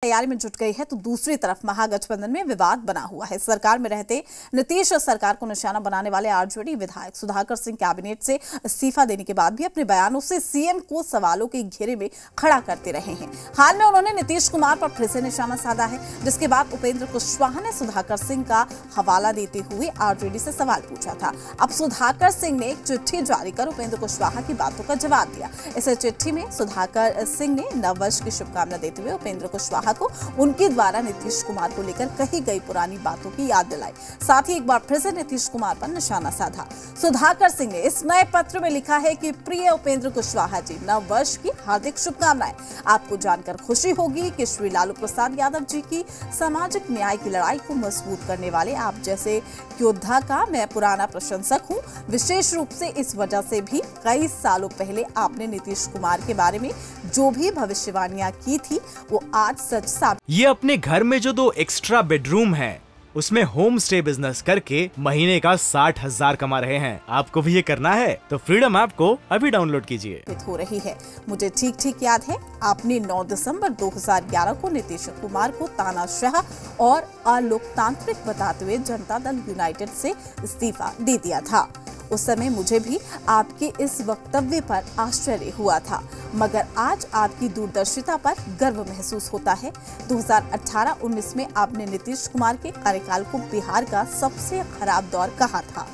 तैयारी में जुट गई है तो दूसरी तरफ महागठबंधन में विवाद बना हुआ है। सरकार में रहते नीतीश सरकार को निशाना बनाने वाले आरजेडी विधायक सुधाकर सिंह कैबिनेट से इस्तीफा देने के बाद भी अपने बयानों से सीएम को सवालों के घेरे में खड़ा करते रहे हैं। हाल में उन्होंने नीतीश कुमार पर फिर से निशाना साधा है, जिसके बाद उपेंद्र कुशवाहा ने सुधाकर सिंह का हवाला देते हुए आरजेडी से सवाल पूछा था। अब सुधाकर सिंह ने एक चिट्ठी जारी कर उपेंद्र कुशवाहा की बातों का जवाब दिया। इस चिट्ठी में सुधाकर सिंह ने नववर्ष की शुभकामना देते हुए उपेंद्र कुशवाहा को उनके द्वारा नीतीश कुमार को लेकर कही गई पुरानी बातों की याद दिलाई। साथ ही एक बार फिर से नीतीश कुमार पर निशाना साधा। सुधाकर सिंह ने इस नए पत्र में लिखा है कि प्रिय उपेंद्र कुशवाहा जी, नव वर्ष की हार्दिक शुभकामनाएं। आपको जानकर खुशी होगी कि श्री लालू प्रसाद यादव जी की सामाजिक न्याय की लड़ाई को मजबूत करने वाले आप जैसे योद्धा का मैं पुराना प्रशंसक हूं। विशेष रूप से इस वजह से भी कई सालों पहले आपने नीतीश कुमार के बारे में जो भी भविष्यवाणियां की थी वो आज सच साबित। ये अपने घर में जो 2 एक्स्ट्रा बेडरूम है उसमें होम स्टे बिजनेस करके महीने का 60,000 कमा रहे हैं। आपको भी ये करना है तो फ्रीडम ऐप को अभी डाउनलोड कीजिए। हो रही है। मुझे ठीक याद है, आपने 9 दिसंबर 2011 को नीतीश कुमार को तानाशाह और अलोकतांत्रिक बताते हुए जनता दल यूनाइटेड से इस्तीफा दे दिया था। उस समय मुझे भी आपके इस वक्तव्य पर आश्चर्य हुआ था, मगर आज आपकी दूरदर्शिता पर गर्व महसूस होता है। 2018-19 में आपने नीतीश कुमार के कार्यकाल को बिहार का सबसे खराब दौर कहा था,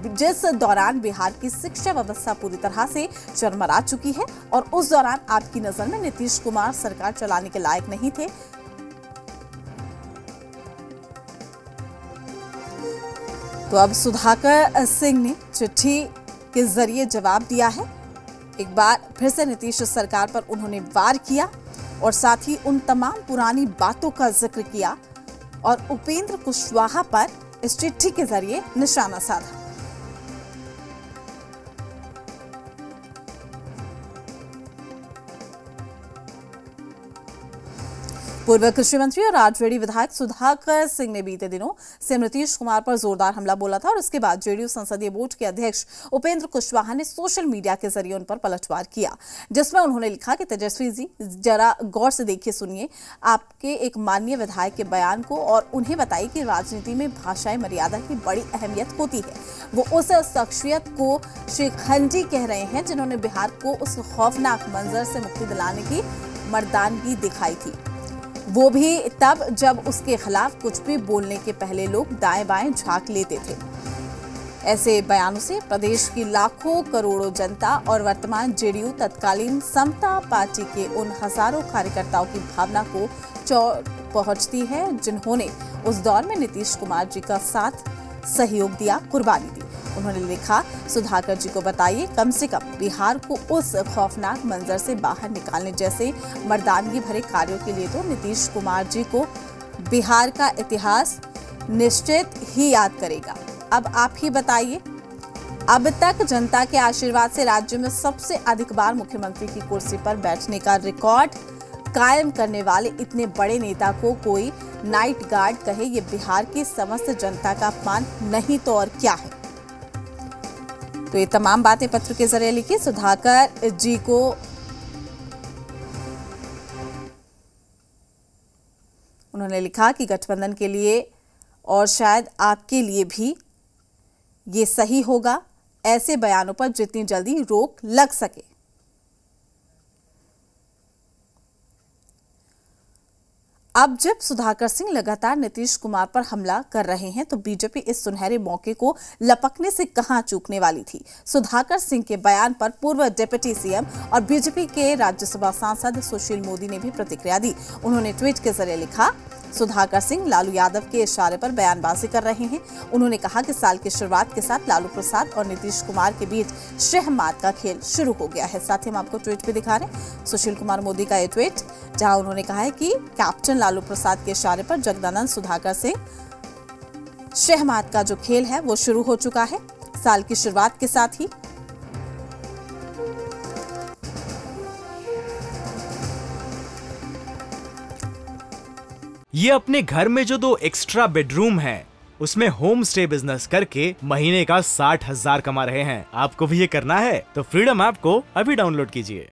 जिस दौरान बिहार की शिक्षा व्यवस्था पूरी तरह से चरमरा चुकी है और उस दौरान आपकी नजर में नीतीश कुमार सरकार चलाने के लायक नहीं थे। तो अब सुधाकर सिंह ने चिट्ठी के जरिए जवाब दिया है। एक बार फिर से नीतीश सरकार पर उन्होंने वार किया और साथ ही उन तमाम पुरानी बातों का जिक्र किया और उपेंद्र कुशवाहा पर इस चिट्ठी के जरिए निशाना साधा। पूर्व कृषि मंत्री और आरजेडी विधायक सुधाकर सिंह ने बीते दिनों सीएम नीतीश कुमार पर जोरदार हमला बोला था और उसके बाद जेडीयू संसदीय बोर्ड के अध्यक्ष उपेंद्र कुशवाहा ने सोशल मीडिया के जरिए उन पर पलटवार किया, जिसमें उन्होंने लिखा कि तेजस्वी जी, जरा गौर से देखिए, सुनिए आपके एक माननीय विधायक के बयान को और उन्हें बताइए कि राजनीति में भाषाई मर्यादा की बड़ी अहमियत होती है। वो उस शख्सियत को शिखंडी कह रहे हैं जिन्होंने बिहार को उस खौफनाक मंजर से मुक्ति दिलाने की मर्दानगी दिखाई थी, वो भी तब जब उसके खिलाफ कुछ भी बोलने के पहले लोग दाएं बाएं झांक लेते थे। ऐसे बयानों से प्रदेश की लाखों करोड़ों जनता और वर्तमान जेडीयू तत्कालीन समता पार्टी के उन हजारों कार्यकर्ताओं की भावना को चोट पहुंचती है जिन्होंने उस दौर में नीतीश कुमार जी का साथ सहयोग दिया, कुर्बानी दी। उन्होंने लिखा, सुधाकर जी को बताइए, कम से कम बिहार को उस खौफनाक मंजर से बाहर निकालने जैसे मर्दानगी भरे कार्यों के लिए तो नीतीश कुमार जी को बिहार का इतिहास निश्चित ही याद करेगा। अब आप ही बताइए, अब तक जनता के आशीर्वाद से राज्य में सबसे अधिक बार मुख्यमंत्री की कुर्सी पर बैठने का रिकॉर्ड कायम करने वाले इतने बड़े नेता को कोई नाइट गार्ड कहे, ये बिहार की समस्त जनता का अपमान नहीं तो और क्या है। तो ये तमाम बातें पत्र के जरिए लिखी सुधाकर जी को। उन्होंने लिखा कि गठबंधन के लिए और शायद आपके लिए भी ये सही होगा, ऐसे बयानों पर जितनी जल्दी रोक लग सके। अब जब सुधाकर सिंह लगातार नीतीश कुमार पर हमला कर रहे हैं तो बीजेपी इस सुनहरे मौके को लपकने से कहां चूकने वाली थी। सुधाकर सिंह के बयान पर पूर्व डिप्टी सीएम और बीजेपी के राज्यसभा सांसद सुशील मोदी ने भी प्रतिक्रिया दी। उन्होंने ट्वीट के जरिए लिखा, सुधाकर सिंह लालू यादव के इशारे पर बयानबाजी कर रहे हैं। उन्होंने कहा कि साल की शुरुआत के साथ लालू प्रसाद और नीतीश कुमार के बीच शहमात का खेल शुरू हो गया है। साथ ही हम आपको ट्वीट भी दिखा रहे हैं, सुशील कुमार मोदी का ये ट्वीट, जहां उन्होंने कहा है कि कैप्टन लालू प्रसाद के इशारे पर जगदानंद सुधाकर सिंह शहमात का जो खेल है वो शुरू हो चुका है साल की शुरुआत के साथ ही। ये अपने घर में जो 2 एक्स्ट्रा बेडरूम है उसमें होम स्टे बिजनेस करके महीने का 60,000 कमा रहे हैं। आपको भी ये करना है तो फ्रीडम ऐप को अभी डाउनलोड कीजिए।